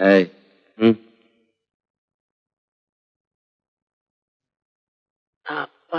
ಏಯ್ ಅಪ್ಪ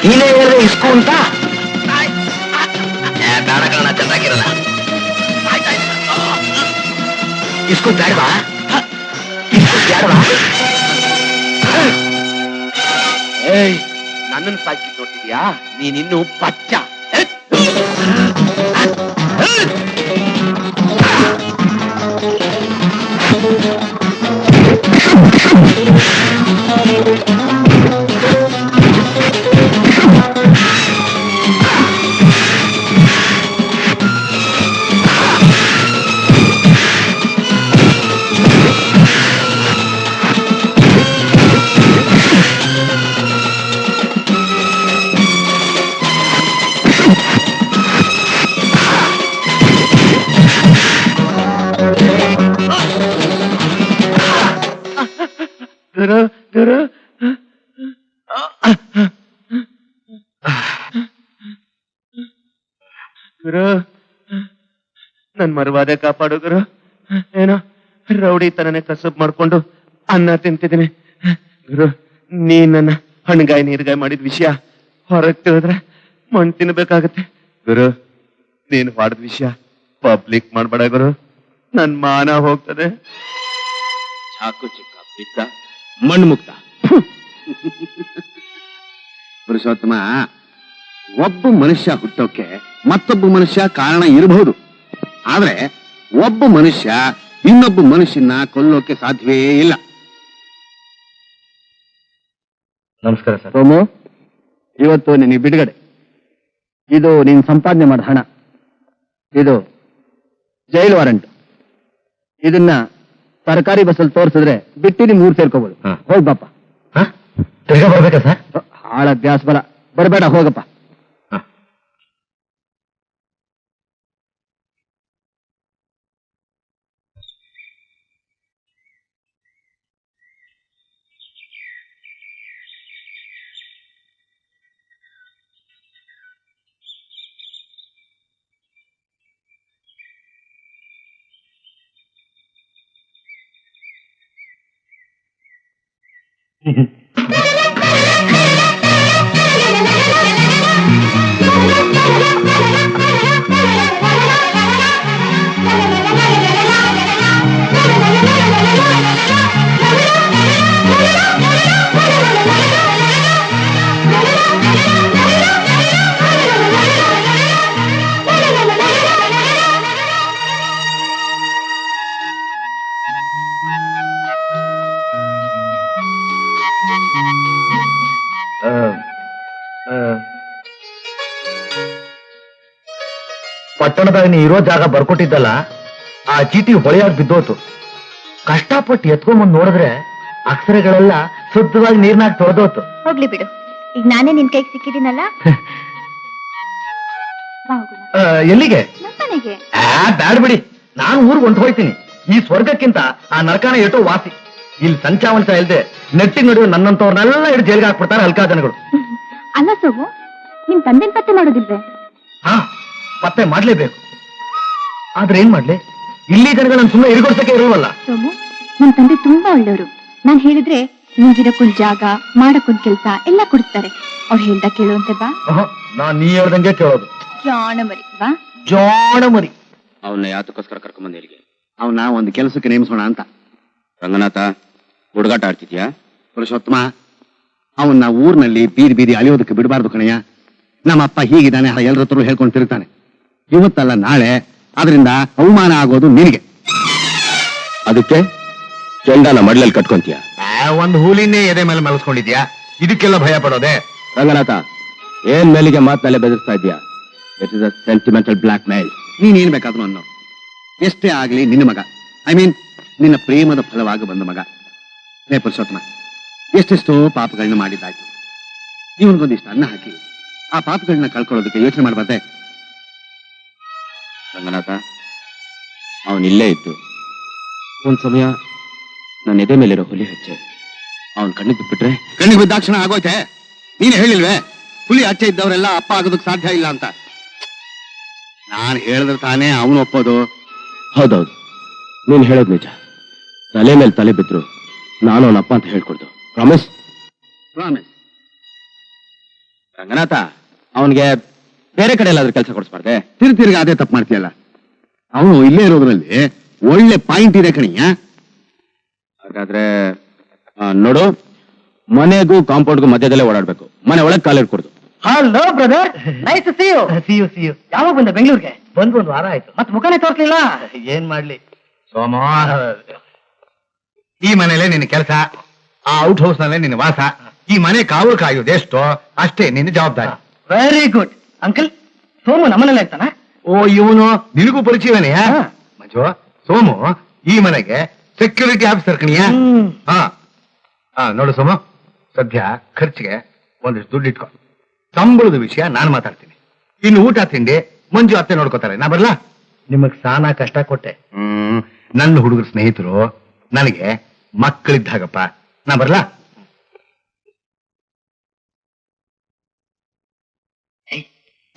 ನೀನೇ ಹೇಳಿದ್ರೆ ಇಸ್ಕು ಅಂತ ಬೇಡ ಕಣ ಚೆನ್ನಾಗಿರಲ್ಲ ಇಸ್ಕು ಬೇಡವಾ ಇಸ್ಕು ಬೇಡವಾ ಏಯ್ ನನ್ನನ್ನು ಸಾಕಿ ನೋಡ್ತಿದ್ಯಾ ನೀನಿನ್ನು ಬಚ್ಚ ಗುರು ನನ್ ಮರವಾದೆ ಕಾಪಾಡು ಗುರು ಏನೋ ರೌಡಿ ತನನೇ ಕಸಬ್ ಮಾಡ್ಕೊಂಡು ಅನ್ನ ತಿಂತಿದ್ದೀನಿ ಗುರು ನೀ ನನ್ನ ಹಣ್ಣಗಾಯಿ ನೀರ್ಗಾಯಿ ಮಾಡಿದ ವಿಷಯ ಹೊರಗೆ ತಿಳಿದ್ರೆ ಮಣ್ಣು ತಿನ್ಬೇಕಾಗತ್ತೆ ಗುರು ನೀನ್ ಮಾಡಿದ ವಿಷಯ ಪಬ್ಲಿಕ್ ಮಾಡ್ಬೇಡ ಗುರು ನನ್ ಮಾನ ಹೋಗ್ತದೆ ಚಾಕು ಚಿಕ್ಕ ಬಿದ್ದ ಮಣ್ಣು ಮುಕ್ತ ಪುರುಷೋತ್ತಮ ಒಬ್ಬ ಮನುಷ್ಯ ಹುಟ್ಟೋಕೆ ಮತ್ತೊಬ್ಬ ಮನುಷ್ಯ ಕಾರಣ ಇರಬಹುದು ಆದ್ರೆ ಒಬ್ಬ ಮನುಷ್ಯ ಇನ್ನೊಬ್ಬ ಮನುಷ್ಯನ ಕೊಲ್ಲೋಕೆ ಸಾಧ್ಯವೇ ಇಲ್ಲ. ನಮಸ್ಕಾರ ಸರ್. ಸೋಮು, ಇವತ್ತು ನಿನಗೆ ಬಿಡುಗಡೆ. ಇದು ನೀನ್ ಸಂಪಾದನೆ ಮಾಡ ಹಣ. ಇದು ಜೈಲ್ ವಾರಂಟ್. ಇದನ್ನ ಸರ್ಕಾರಿ ಬಸ್ಸಲ್ಲಿ ತೋರಿಸಿದ್ರೆ ಬಿಟ್ಟು ನಿಮ್ ಊರ್ ಸೇರ್ಕೋಬಹುದು. ಹೋಗ್ ಬಾಪ. ತಿರ್ಗಾ ಬರ್ಬೇಕಾ ಸರ್? ಹಾಳ ಅಭ್ಯಾಸ ಬಲ ಬರಬೇಡ, ಹೋಗಪ್ಪ. ಪಟ್ಟಣದಾಗ ನೀ ಇರೋ ಜಾಗ ಬರ್ಕೊಟ್ಟಿದ್ದಲ್ಲ, ಆ ಚೀಟಿ ಹೊಳೆಯಾಗಿ ಬಿದ್ದೋತು. ಕಷ್ಟಪಟ್ಟು ಎತ್ಕೊಂಬಂದ್ ನೋಡಿದ್ರೆ ಅಕ್ಷರಗಳೆಲ್ಲ ಶುದ್ಧವಾಗಿ ನೀರ್ನಾಗ ತೊಳೆದೋತು. ಹೋಗ್ಲಿ ಬಿಡು, ಈಗ ನಾನೇ ನಿನ್ ಕೈಗೆ ಸಿಕ್ಕಿದ್ದೀನಲ್ಲ. ಎಲ್ಲಿಗೆ? ನಮ್ಮನೆಗೆ. ಬ್ಯಾಡ್ ಬಿಡಿ, ನಾನು ಊರ್ಗ್ ಹೊಂಟು ಹೋಯ್ತೀನಿ. ಈ ಸ್ವರ್ಗಕ್ಕಿಂತ ಆ ನರಕಾನ ಎಷ್ಟೋ ವಾಸಿ. ಇಲ್ಲಿ ಸಂಚಾವಂಶ ಇಲ್ದೆ ನೆಟ್ಟಿಗೆ ನಡುವೆ ನನ್ನಂತವ್ರನ್ನೆಲ್ಲ ಹಿಡಿದು ಜೈಲ್ಗೆ ಹಾಕ್ಬಿಡ್ತಾರೆ ಹಲ್ಕಾ ಜನಗಳು. ಅಲ್ಲ ಸೋಗು, ನಿಮ್ ತಂದೆನ್ ಪತ್ತೆ ಮಾಡೋದಿಲ್ವೇ? ಹಾ, ಪತ್ತೆ ಮಾಡ್ಲೇಬೇಕು. ಆದ್ರೆ ಏನ್ ಮಾಡ್ಲಿ, ಇಲ್ಲಿ ಜನಗಳನ್ನ ಸುಮ್ಮನೆ ಇರುಗೊಡ್ಸಕ್ಕೆ ಇರುವಲ್ಲ. ಸೋಮು, ನಿಮ್ ತಂದೆ ತುಂಬಾ ಒಳ್ಳೆಯವರು. ನಾನ್ ಹೇಳಿದ್ರೆ ನಿಮ್ಗಿರಕ್ಕೊಂದ್ ಜಾಗ, ಮಾಡಕ್ಕೊಂದ್ ಕೆಲ್ಸ ಎಲ್ಲ ಕೊಡ್ತಾರೆ. ಅವ್ರು ಹೇಳ್ದ ಕೇಳುವಂತೆ ಬಾ. ನಾನ್ ನೀ ಹೇಳ್ದಂಗೆ ಕೇಳೋದು. ಜಾಣ ಮರಿ ಬಾ. ಜಾಣ ಮರಿ. ಅವನ್ನ ಯಾತಕ್ಕೋಸ್ಕರ ಕರ್ಕೊಂಬಂದ ಇಲ್ಲಿಗೆ? ಅವನ್ನ ಒಂದು ಕೆಲಸಕ್ಕೆ ನೇಮಿಸೋಣ ಅಂತ. ರಂಗನಾಥ, ಹುಡುಗಾಟ ಆಡ್ತಿದ್ಯಾ? ಪುರುಷೋತ್ತಮ, ಅವನ್ನ ಊರಿನಲ್ಲಿ ಬೀದಿ ಬೀದಿ ಅಲಿಯೋದಕ್ಕೆ ಬಿಡಬಾರ್ದು ಕಣಯ್ಯ. ನಮ್ಮಪ್ಪ ಹೀಗಿದ್ದಾನೆ, ಎಲ್ಲರ ಹತ್ರ ಹೇಳ್ಕೊಂಡು ತಿರುಗ್ತಾನೆ. ಇವತ್ತಲ್ಲ ನಾಳೆ ಅದರಿಂದ ಅವಮಾನ ಆಗೋದು ನಿನಗೆ. ಅದಕ್ಕೆ ಚೆಂಡನ ಮಡ್ಲಲ್ಲಿ ಕಟ್ಕೊಂತೀಯ? ಒಂದು ಹೂಲಿನೇ ಎದೆ ಮೇಲೆ ಮಲಸ್ಕೊಂಡಿದ್ಯಾ, ಇದಕ್ಕೆಲ್ಲ ಭಯ ಪಡೋದೆ? ರಂಗನಾಥ, ಏನ್ ಮೇಲಿಗೆ ಮಾತಲ್ಲೇ ಬೆದರ್ಸ್ತಾ ಇದ್ಯಾ? It is a sentimental blackmail. ನೀನೇನ್ ಬೇಕಾದ್ರೂ ಅನ್ನೋ. ಎಷ್ಟೇ ಆಗ್ಲಿ ನಿನ್ನ ಮಗ, ಐ ಮೀನ್ ನಿನ್ನ ಪ್ರೇಮದ ಫಲವಾಗಿ ಬಂದ ಮಗ. ಲೇ ಪುರುಷೋತ್ತಮ, ಎಷ್ಟೆಷ್ಟೋ ಪಾಪಗಳನ್ನ ಮಾಡಿದ್ದಾಯ್ತು. ಇವನಿಗೊಂದಿಷ್ಟು ಅನ್ನ ಹಾಕಿ ಆ ಪಾಪಗಳನ್ನ ಕಳ್ಕೊಳ್ಳೋದಕ್ಕೆ ಯೋಚನೆ ಮಾಡಬಾರ್ದೆ? ರಂಗನಾಥ, ಅವನಿಲ್ಲೇ ಇದ್ದು ಒಂದ್ ಸಮಯ ನನ್ನ ಎದೆ ಮೇಲಿರೋ ಹುಲಿ ಹಚ್ಚೆ ಅವನ್ ಕಣ್ಣಿಗೆ ಬಿಟ್ಬಿಟ್ರೆ ಕಣ್ಣಿಗೆ ಬಿದ್ದಾಕ್ಷಣ ಆಗೋಯ್ತೆ. ನೀನು ಹೇಳಿಲ್ವೇ ಹುಲಿ ಹಚ್ಚೆ ಇದ್ದವರೆಲ್ಲ ಅಪ್ಪ ಆಗೋದಕ್ಕೆ ಸಾಧ್ಯ ಇಲ್ಲ ಅಂತ? ನಾನು ಹೇಳಿದ್ರೆ ತಾನೇ ಅವನು ಒಪ್ಪೋದು. ಹೌದೌದು, ನೀನ್ ಹೇಳೋದು ನಿಜ. ತಲೆ ಮೇಲೆ ತಲೆ ಬಿದ್ರು ನಾನು ಅವನಪ್ಪ ಅಂತ ಹೇಳ್ಕೊಡ್ದು. ಪ್ರಾಮಿಸ್? ಪ್ರಾಮಿಸ್. ರಂಗನಾಥ, ಅವನ್ಗೆ ಬೇರೆ ಕಡೆ ಎಲ್ಲಾದ್ರೂ ಕೆಲಸ ಕೊಡಿಸ್ಬಾರ್ದೆ? ತಿರ್ಗಿ ಅದೇ ತಪ್ಪು ಮಾಡ್ತೀಯಲ್ಲ. ಅವನು ಇಲ್ಲೇ ಇರೋದ್ರಲ್ಲಿ ಒಳ್ಳೆ ಪಾಯಿಂಟ್ ಇದೆ ಕಣಿಯ. ಹಾಗಾದ್ರೆ ನೋಡು, ಮನೆಗೂ ಕಾಂಪೌಂಡ್ಗೂ ಮಧ್ಯದಲ್ಲೇ ಓಡಾಡ್ಬೇಕು. ಮನೆ ಒಳಗೆ ಕಾಲಿಡ್ಕೊಡ್ದು. Hello brother, nice to see you. ಯಾವಾಗ ಬಂದೆ ಬೆಂಗಳೂರಿಗೆ? ಒಂದು ವಾರ ಆಯ್ತು. ಮತ್ತೆ ಮುಖನೇ ತೋರ್ಲಿಲ್ಲ. ಏನ್ ಮಾಡ್ಲಿ ಸೋಮ, ಈ ಮನೇಲೆ ನಿನ್ನ ಕೆಲಸ, ಆ ಔಟ್ ಹೌಸ್ ನಲ್ಲೇ ನಿನ್ನ ವಾಸ. ಈ ಮನೆ ಕಾವಲು ಕಾಯೋದು ಎಷ್ಟೋ ಅಷ್ಟೇ ನಿನ್ನ ಜವಾಬ್ದಾರಿ. Very good uncle. ಸೋಮು ನಮ್ಮನೆಲ್ಲ ಇರ್ತಾನ? ಓ, ಇವನು ನಿನಗೂ ಪರಿಚಯವನೇ? ಮಂಜು, ಸೋಮು ಈ ಮನೆಗೆ ಸೆಕ್ಯೂರಿಟಿ ಆಫೀಸರ್ ಕಣಿಯ. ನೋಡು ಸೋಮು, ಸದ್ಯ ಖರ್ಚಿಗೆ ಒಂದಿಷ್ಟು ದುಡ್ಡು ಇಟ್ಕೊ. ಸಂಬಳದ ವಿಷಯ ನಾನು ಮಾತಾಡ್ತೀನಿ. ಇನ್ನು ಊಟ ತಿಂಡಿ ಮಂಜು ಅತ್ತೆ ನೋಡ್ಕೋತಾರೆ. ನಾ ಬರ್ಲಾ? ನಿಮಗ್ ಸಾನ ಕಷ್ಟ ಕೊಟ್ಟೆ. ನನ್ನ ಹುಡುಗರ ಸ್ನೇಹಿತರು ನನಗೆ ಮಕ್ಕಳಿದ್ದಾಗಪ್ಪ. ನಾ ಬರ್ಲಾ?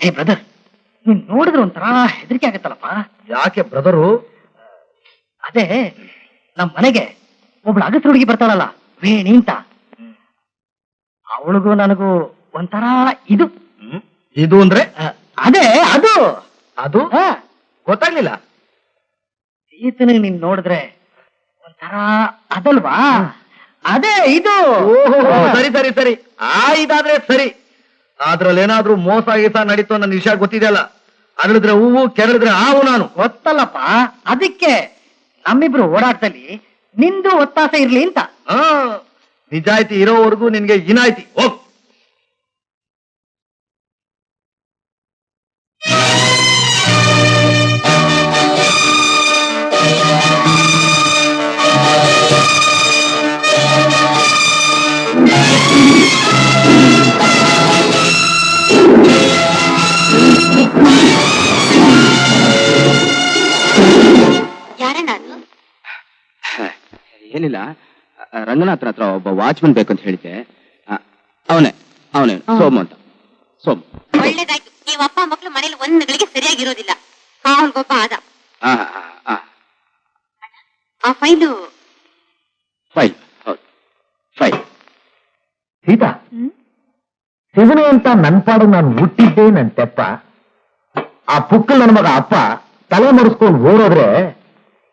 ಏ ಬ್ರದರ್, ನೀನ್ ನೋಡಿದ್ರೆ ಒಂಥರ ಹೆದರಿಕೆ ಆಗತ್ತಲ್ಲಪ್ಪ. ಯಾಕೆ ಬ್ರದರು? ಅದೇ ನಮ್ ಮನೆಗೆ ಒಬ್ಳು ಅಗಸ್ರ ಹುಡುಗಿ ಬರ್ತಾಳಲ್ಲ, ವೇಣಿ ಅಂತ. ಅವಳಿಗೂ ನನಗೂ ಒಂಥರ ಇದು ಇದು ಅಂದ್ರೆ ಅದೇ ಅದು ಅದು ಗೊತ್ತಾಗ್ಲಿಲ್ಲ. ಈತನಿಗೆ ನೀನ್ ನೋಡಿದ್ರೆ ಒಂಥರ ಅದಲ್ವಾ? ಅದೇ ಇದು. ಸರಿ ಸರಿ ಸರಿ, ಇದಾದ್ರೆ ಸರಿ. ಅದ್ರಲ್ಲೇನಾದ್ರೂ ಮೋಸ ಗೀಸ ನಡೀತು ನನ್ನ ವಿಷಯ ಗೊತ್ತಿದೆಯಲ್ಲ. ಅರಳಿದ್ರೆ ಹೂವು, ಕೆರಳಿದ್ರೆ ಹಾವು. ನಾನು ಗೊತ್ತಲ್ಲಪ್ಪ, ಅದಕ್ಕೆ ನಮ್ಮಿಬ್ರು ಓಡಾಟದಲ್ಲಿ ನಿಂದು ಒತ್ತಾಸೆ ಇರ್ಲಿ ಅಂತ. ನಿಜಾಯ್ತಿ ಇರೋವರೆಗೂ ನಿನ್ಗೆ ಇನಾಯ್ತಿ. ಹೋಗ್. ಏನಿಲ್ಲ, ರಂಗನಾಥ್ರ ಹತ್ರ ಒಬ್ಬ ವಾಚ್ಮನ್ ಬೇಕಂತ ಹೇಳಿದ್ದೆ. ಅವನೇ ಅವನೇ ಸೋಮು ಅಂತ. ಸೋಮು. ಒಳ್ಳೇದಾಯ್ತು. ನೀವು ಅಪ್ಪ ಮಕ್ಕಳು ಮನೇಲಿ ಒಂದ್ ಗಳಿಗೆ ಸರಿಯಾಗಿರೋದಿಲ್ಲ. ಅವನಿಗೊಬ್ಬ ಆದ. ಆ ಫೈಲು ಫೈಲ್. ಹೌದು, ಫೈಲ್. ಸೀತಾ, ಶಿವನೇ ಅಂತ ನನ್ ಪಾಡು ನಾನು ಹುಟ್ಟಿದ್ದೆ ನನ್ ತೆಪ್ಪ. ಆ ಪುಕ್ಕಲ್ ನನ್ನ ಮಗ ಅಪ್ಪ ತಲೆ ಮರೆಸ್ಕೊಂಡು ಓಡೋದ್ರೆ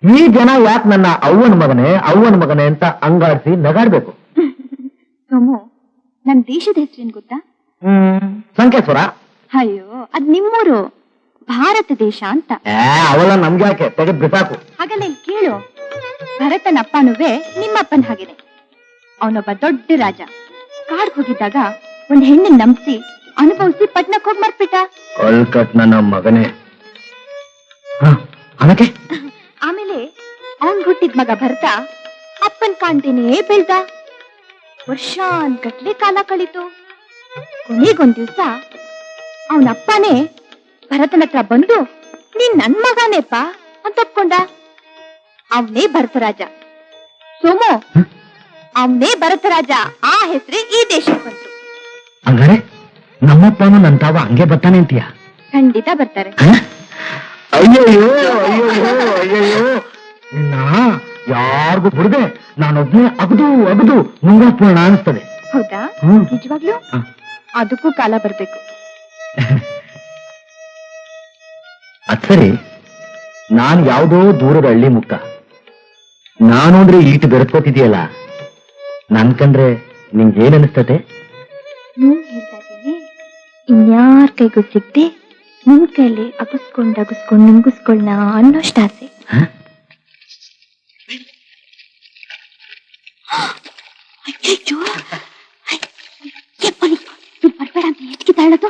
ಈ ಜನ ಯಾಕೆ ನನ್ನ ಅವ್ವನ ಮಗನೇ ಅಂತ ಅಂಗಾಡಿಸಿ ನಗಾಡ್ಬೇಕು? ಸೋಮು, ನಮ್ ದೇಶದ ಹೆಸರೇನ್ ಗೊತ್ತಾ? ಸಂಕೇಶ್ವರ. ಅಯ್ಯೋ, ಅದ್ ನಿಮ್ಮೂರು, ಭಾರತ ದೇಶ ಅಂತ. ಅವೆಲ್ಲ ನಮ್ಗೆ ಯಾಕೆ, ತೆಗೆದ್ ಬಿಸಾಕು. ಹಾಗಲ್ಲ, ಇಲ್ಲಿ ಕೇಳು. ಭರತನಪ್ಪನುವೆ ನಿಮ್ಮಪ್ಪನ ಹಾಗೇನೆ. ಅವನೊಬ್ಬ ದೊಡ್ಡ ರಾಜ. ಕಾಡ್ ಹೋಗಿದ್ದಾಗ ಒಂದ್ ಹೆಣ್ಣನ್ ನಂಬಿಸಿ ಅನುಭವಿಸಿ ಪಟ್ನಕ್ ಹೋಗಿ ಮರ್ಬಿಟ್ಟ. ಕೊಲ್ಕಟ್ ನನ್ನ ಮಗನೇ. ಅದಕ್ಕೆ ಆಮೇಲೆ ಅವನ್ ಹುಟ್ಟಿದ ಮಗ ಭರತ ಅಪ್ಪನ್ ಕಾಣ್ತೇನೆ ಬೆಳ್ದ. ವರ್ಷಾನ್ಗಟ್ಲೆ ಕಾಲ ಕಳೀತು. ಕೊನೆಗೊಂದ್ ದಿವ್ಸ ಅವನಪ್ಪನೇ ಭರತನ ಹತ್ರ ಬಂದು, ನೀನ್ ನನ್ ಮಗನೇಪ್ಪ ಅಂತ ಒಪ್ಕೊಂಡ. ಅವನೇ ಭರತರಾಜ. ಸೋಮು, ಅವನೇ ಭರತರಾಜ. ಆ ಹೆಸರೇ ಈ ದೇಶಕ್ಕೆ ಬಂತು. ಹಂಗಾರೆ ನಮ್ಮಪ್ಪನು ನನ್ ತಾವ ಹಂಗೆ ಬರ್ತಾನೆ ಅಂತೀಯ? ಖಂಡಿತ ಬರ್ತಾರೆ. ಅಯ್ಯಯ್ಯೋ ಅಯ್ಯಯ್ಯೋ ಅಯ್ಯಯ್ಯೋ, ನಿನ್ನ ಯಾರಿಗೂ ಬಿಡದೆ ನಾನೊಬ್ನೇ ಅಗದು ಮುಂಗಾಪೂರ್ಣ ಅನಿಸ್ತದೆ. ಹೌದಾ? ನಿಜವಾಗ್ಲೂ? ಅದಕ್ಕೂ ಕಾಲ ಬರ್ಬೇಕು. ಅದ್ ಸರಿ, ನಾನ್ ಯಾವ್ದೋ ದೂರದ ಹಳ್ಳಿ ಮುಕ್ಕ. ನಾನು ಅಂದ್ರೆ ಈಟು ಬೆರೆತ್ಕೋತಿದೀಯಲ್ಲ, ನನ್ಕಂದ್ರೆ ನಿಂಗೇನ್ ಅನಿಸ್ತದೆ? ಹೇಳ್ತಾ ಇದ್ದೀನಿ, ಇನ್ಯಾರ ಕೈಗೂ ಸಿಗ್ದೆ ನಿಮ್ ಕೈಲಿ ಅಗಸ್ಕೊಂಡ್ ನುಂಗಿಸ್ಕೊಳ್ಳ ಅನ್ನೋಷ್ಟ ಆಸೆ. ಅಯ್ಯೋ, ಬರ್ಬೇಡ ಅಂತ ಎತ್ಕಿದ್ದಾಳೆ. ಹೇಳೋದು?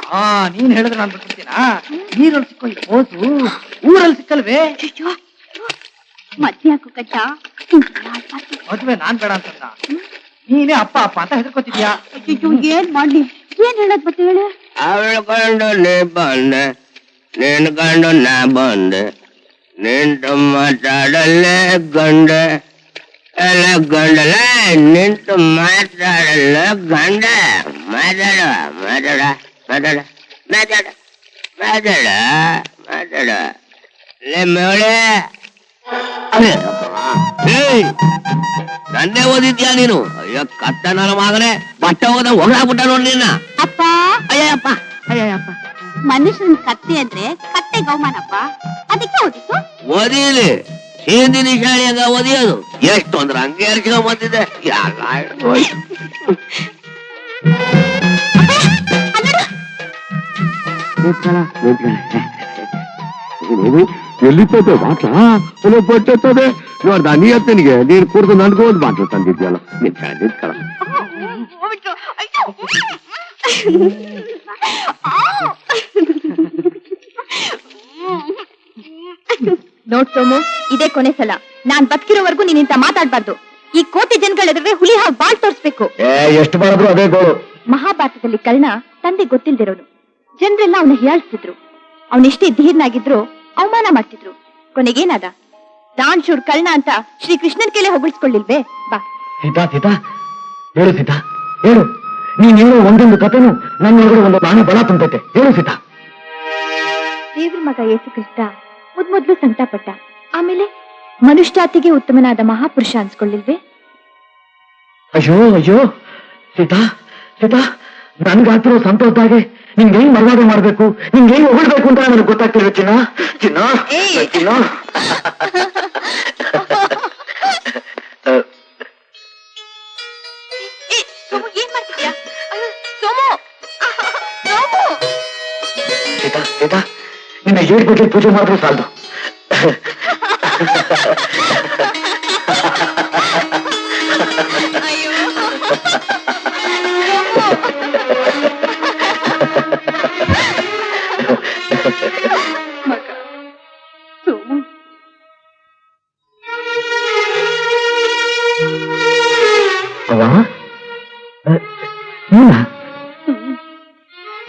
ನೀನ್ ಹೇಳಿದ್ರೆ ನಾನು ಬಿಟ್ಬಿಡ್ತೀನಾ? ನೀರಲ್ಲಿ ಸಿಕ್ಕೋ ಈ ಹೋಸು ಊರಲ್ಲಿ ಸಿಕ್ಕಲ್ವೇ? ಅಯ್ಯೋ, ಮದ್ವೆ ಹಾಕು ಕಟ್ಟ. ಮದ್ವೆ ನಾನ್ ಬೇಡ ಅಂತಂದ, ನೀನೇ ಅಪ್ಪ ಅಪ್ಪ ಅಂತ ಹೆದರ್ಕೊತಿದ್ಯಾ? ಅಯ್ಯೋ, ಏನ್ ಮಾಡ್ಲಿ? ಏನ್ ಹೇಳೋದ್ ಮತ್ತೆ ಹೇಳು. ಅವಳ ಕಂಡು ನೀ ಬಂದೆ, ನೀನ್ ಕಂಡು ನಾ ಬಂದೆ, ನಿಂತು ಮಾತಾಡಲ್ಲೇ ಗಂಡೆ, ಎಲ್ಲ ಗಂಡಲೇ ನಿಂತು ಮಾತಾಡಲ್ಲ ಗಂಡ. ಮಾತಾಡ ಮಾತಾಡ ಮಾತಾಡ ಮಾತಾಡ ಮಾತಾಡ ಮಾತಾಡ ಲೇ ಮೇಳೆ. ನಂದೇ ಓದಿದ್ಯಾ ನೀನು? ಅಯ್ಯೋ ಕತ್ತ ನನ್ನ ಮಗನೇ, ಬಟ್ಟೆ ಹೋದ ಹೊಗಳಾಗ್ಬಿಟ್ಟ ನೋಡಿ ನಿನ್ನ. ಅಪ್ಪ, ಅಯ್ಯಪ್ಪ ಅಯ್ಯಪ್ಪ. ಮನುಷ್ಯನ ಕತ್ತೆ ಅಂದ್ರೆ ಕತ್ತೆ ಗೌಮಾನಪ್ಪ, ಅದಕ್ಕೆ ಓದಿತ್ತು. ಓದಿಲಿ ಹಿಂದಿನ ಶಾಲೆಯಾಗ ಓದಿಯೋದು ಎಷ್ಟು ಅಂದ್ರೆ ಹಂಗೆ ಅರ್ಸ್ಕೊಂಡ್ ಬಂದಿದೆ. ಎಲ್ಲಿತ್ತದೆ ಬಾಟ್ಲ ಬಟ್ಟೆತ್ತದೆ ನೋಡ್ದ ನೀಯತ್ತನಿಗೆ ನೀರು ಕುಡಿದು ನನ್ಗೂ ಒಂದು ಬಾಟ್ಲು ತಂದಿದ್ಯಲ್ಲ. ನಿಂತ್ಕಳ ನೋಡ್ ಸೋಮು, ಇದೇ ಕೊನೆ ಸಲ. ನಾನ್ ಬದುಕಿರೋವರೆಗೂ ನೀನಿಂತ ಮಾತಾಡ್ಬಾರ್ದು. ಈ ಕೋಟಿ ಜನಗಳ ಎದುರುವೆ ಹುಲಿ ಹಾಗೆ ಬಾಳ್ ತೋರ್ಸ್ಬೇಕು. ಎಷ್ಟು ಮಾಡಿದ್ರು ಅದೇ ಗೋಳು. ಮಹಾಭಾರತದಲ್ಲಿ ಕರ್ಣ ತಂದೆ ಗೊತ್ತಿಲ್ದಿರೋನು. ಜನರೆಲ್ಲ ಅವನ ಹೀಯಾಳಿಸ್ತಿದ್ರು. ಅವನೆಷ್ಟೇ ಧೀರ್ನಾಗಿದ್ರು ಅವಮಾನ ಮಾಡ್ತಿದ್ರು. ಕೊನೆಗೇನಾದ? ದಾನ್ಶೂರ್ ಕರ್ಣ ಅಂತ ಶ್ರೀ ಕೃಷ್ಣನ್ ಕೇಳಿ ಹೊಗಳಿಸ್ಕೊಳ್ಳಿಲ್ವೇ? ಬಾ ಸೀತಾ, ಸೀತಾ ಹೇಳು ಸೀತಾ, ಹೇಳು. ನೀನ್ ಹೇಳೋ ಒಂದೊಂದು ಕಥೆನೂ ನನ್ನೊಳಗಡೆ ಒಂದು ನಾನೇ ಬಲ ತುಂಬೈತೆ. ಹೇಳು ಸೀತಾ. ದೇವ್ರ ಮಗ ಯೇಸು ಕ್ರಿಸ್ತ ಮೊದ್ಲು ಸಂಕಟ ಪಟ್ಟ, ಆಮೇಲೆ ಮನುಷ್ಯಾತಿಗೆ ಉತ್ತಮನಾದ ಮಹಾಪುರುಷ ಅನ್ಸ್ಕೊಳ್ಳಿಲ್ವೇ? ಅಯ್ಯೋ ಅಯ್ಯೋ ಸೀತಾ, ಸೀತಾ ನನ್ಗಾಗ್ತಿರೋ ಸಂತೋಷದಾಗೆ ನಿಂಗೆ ಹೆಂಗ್ ಮರ್ಯಾದೆ ಮಾಡ್ಬೇಕು, ನಿಂಗೆ ಹೆಂಗ್ ಹೊಗಳ್ಬೇಕು ಅಂತ ನನಗೆ ಗೊತ್ತಾಗ್ತಿರೋ ಚಿನ್ನ. ಚಿನ್ನ ಚಿನ್ನ ಸೀತಾ, ಸೀತಾ ನಿನ್ನ 7 ಬಗ್ಗೆ ಪೂಜೆ ಮಾಡಿದ್ರು ಸಾಲದು.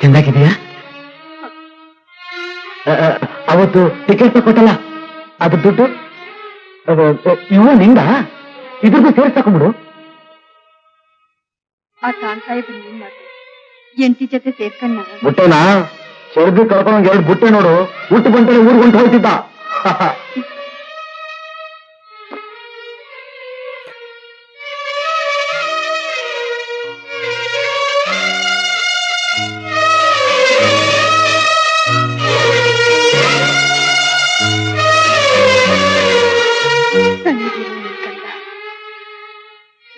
ಚೆಂದಾಗಿದೆಯಾ? ಅವತ್ತು ಟಿಕೆಟ್ ಕೊಟ್ಟಲ್ಲ, ಅದು ದುಡ್ಡು ಇವು ನಿಂದ, ಇದ್ರದ್ದು ಸೇರ್ಸ್ ತಕೊಂಡ್ಬಿಡು. ಆ ತಾನ್ ಸಾಹೇಬ್ರು ಎಂಟಿ ಜೊತೆ ಸೇರ್ಕಣ್ಣ. ಬುಟ್ಟೆನಾ ಸೇರ್ದು ಕರ್ಕೊಂಡ್ 2 ಬುಟ್ಟೆ ನೋಡು. ಹುಟ್ಟು ಬಂಟೆ ಊರ್ಗ್ ಹೊಂಟು ಹೋಗ್ತಿದ್ದ.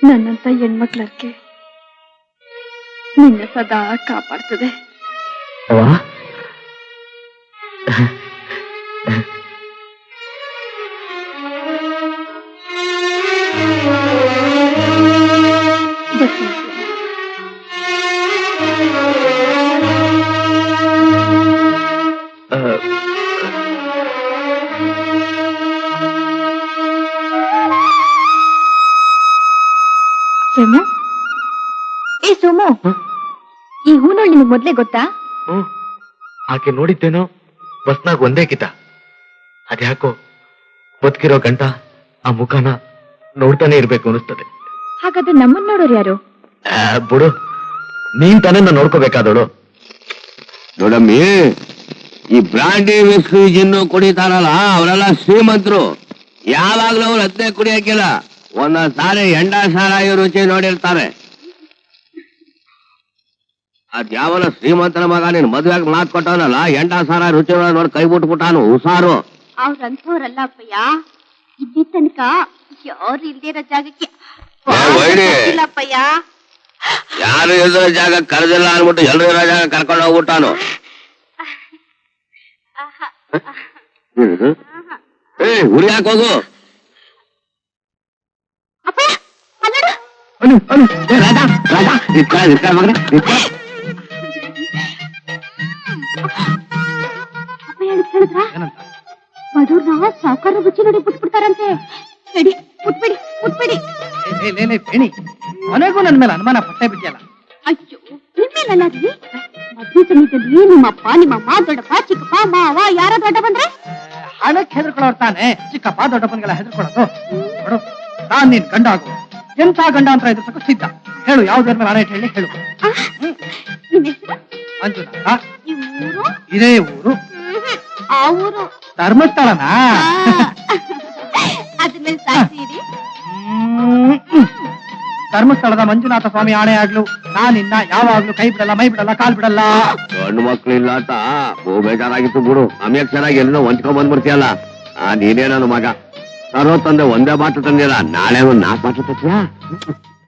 ನನ್ನಂತ ಹೆಣ್ಮಕ್ಳಕ್ಕೆ ನಿನ್ನ ಸದಾ ಕಾಪಾಡ್ತದೆ. ಸೋಮು, ಏ ಸೋಮು, ಈ ಹೂನೋಳ್ ನಿಮಗ್ ಮೊದ್ಲೇ ಗೊತ್ತಾ? ಆಕೆ ನೋಡಿದ್ದೇನೋ ಬಸ್ನಾಗ ಒಂದೇ ಕಿತ. ಅದ್ಯಾಕೋ ಬದುಕಿರೋ ಗಂಟ ಆ ಮುಖನ ನೋಡ್ತಾನೆ ಇರ್ಬೇಕು ಅನಿಸ್ತದೆ. ಹಾಗಾದ್ರೆ ನಮ್ಮನ್ನ ನೋಡೋರು ಯಾರು? ಬಿಡು, ನೀನ್ ತಾನೇ ನಾನು ನೋಡ್ಕೋಬೇಕಾದವಳು. ನೋಡಮ್ಮಿ, ಈ ಬ್ರಾಂಡಿ ವಿಸ್ಕಿ ಜಿನ್ನು ಕುಡಿತಾರಲ್ಲ ಅವರೆಲ್ಲ ಶ್ರೀಮಂತರು. ಯಾವಾಗ್ಲೂ ಅವ್ರು ಅದನ್ನೇ ಕುಡಿಯಕ್ಕಿಲ್ಲ, ಒಂದೊಂದ್ ಸಾರಿ ಎಂಡ ಸಾರಾಯಿ ರುಚಿ ನೋಡಿರ್ತಾರೆ. ಅದ್ಯಾವನ ಶ್ರೀಮಂತನ ಮಗ ನೀನ್ ಮದ್ವೆಗ್ ಮಾತ್ ಕೊಟ್ಟವನಲ್ಲ, ಎಂಡ ಸಾರಾಯಿ ರುಚಿ ನೋಡಿ ಕೈ ಬಿಟ್ಬಿಟ್ಟಾನು. ಹುಷಾರು. ಅವ್ರಂಥವ್ರಲ್ಲ ಅಪ್ಪಯ್ಯ. ಇಲ್ಲಿ ತನಕ ಯಾರು ಇಲ್ದಿರೋ ಜಾಗಕ್ಕೆ ಅಪ್ಪಯ್ಯ. ಯಾರು ಇಲ್ದಿರೋ ಜಾಗ ಕರೆದಿಲ್ಲ ಅನ್ಬಿಟ್ಟು ಎಲ್ರು ಇರೋ ಜಾಗ ಕರ್ಕೊಂಡು ಹೋಗ್ಬಿಟ್ಟಾನು. ಉರಿಯಾಕ ಹೋಗು. ಕೇಳಿದ್ರ ಏನಂತ? ಬಡವ್ರನ್ನ ಸಾವುಕಾರ ಬುಚ್ಚಿ ನೋಡಿ ಬಿಟ್ಬಿಡ್ತಾರಂತೆ. ಬೇಡಿ ಮುಟ್ಬೇಡಿ ಮುಟ್ಬೇಡಿ. ಬೇಣಿ, ಕೊನೆಗೂ ನನ್ ಮೇಲೆ ಅನುಮಾನ ಪಟ್ಟೆ ಬಿಟ್ಟಿಯಲ್ಲ. ಅಯ್ಯೋ ನಿಮ್ಮೇಲಲ್ಲ ರೀ, ಮದ್ವೆ ಸಮಯದಲ್ಲಿ ನಿಮ್ಮಪ್ಪ ನಿಮ್ಮಮ್ಮ ದೊಡ್ಡಪ್ಪ ಚಿಕ್ಕಪ್ಪ ಮಾವ ಯಾರ ದೊಡ್ಡ ಬಂದ್ರೆ ಹಣಕ್ಕೆ ಹೆದರ್ಕೊಳ್ಳೋರು ತಾನೆ ಚಿಕ್ಕಪ್ಪ ದೊಡ್ಡಪ್ಪನಿಗೆಲ್ಲ ಹೆದರ್ಕೊಳ್ಳೋದು. ನೋಡು, ನಾನ್ ನೀನ್ ಗಂಡ ಆಗು. ಎಂಥ ಗಂಡ ಅಂತ ಎದುರ್ಸಕ್ಕೂ ಸಿದ್ಧ. ಹೇಳು, ಯಾವ್ದ್ರ ಮೇಲೆ ಹಣ ಇಟ್ಟು ಹೇಳಿ ಹೇಳು. ನಿಮ್ಮ ಹೆಸರು ಮಂಜುನಾಥ. ಈ ಊರು ಇದೇ ಊರು. ಆ ಊರು ಧರ್ಮಸ್ಥಳನಾ? ಅದ್ರ ಮೇಲೆ ಸಾಕ್ಷಿ ಧರ್ಮಸ್ಥಳದ ಮಂಜುನಾಥ ಸ್ವಾಮಿ ಆಣೆ ಆಗ್ಲು ನಾನಿನ್ನ ಯಾವಾಗ್ಲೂ ಕೈ ಬಿಡಲ್ಲ, ಮೈ ಬಿಡಲ್ಲ, ಕಾಲ್ ಬಿಡಲ್ಲ. ಗಂಡು ಮಕ್ಳು ಇಲ್ಲ ಅಂತ ಬೇಜಾರಾಗಿತ್ತು ಬಿಡು. ಆಮ್ಯಾಗ ಚೆನ್ನಾಗಿ ಎಲ್ಲ ಹೊಂಚ್ಕೊಂಡ್ ಬಂದ್ಬಿಡ್ತೀಯಲ್ಲ. ನೀನೇ ನನ್ನ ಮಗ. ತರೋ ತಂದೆ ಒಂದೇ ಬಾಟು ತಂದಿಲ್ಲ, ನಾಳೆ ಒಂದ್ 4 ಬಾಟು ತತ್ತೀಯಾ?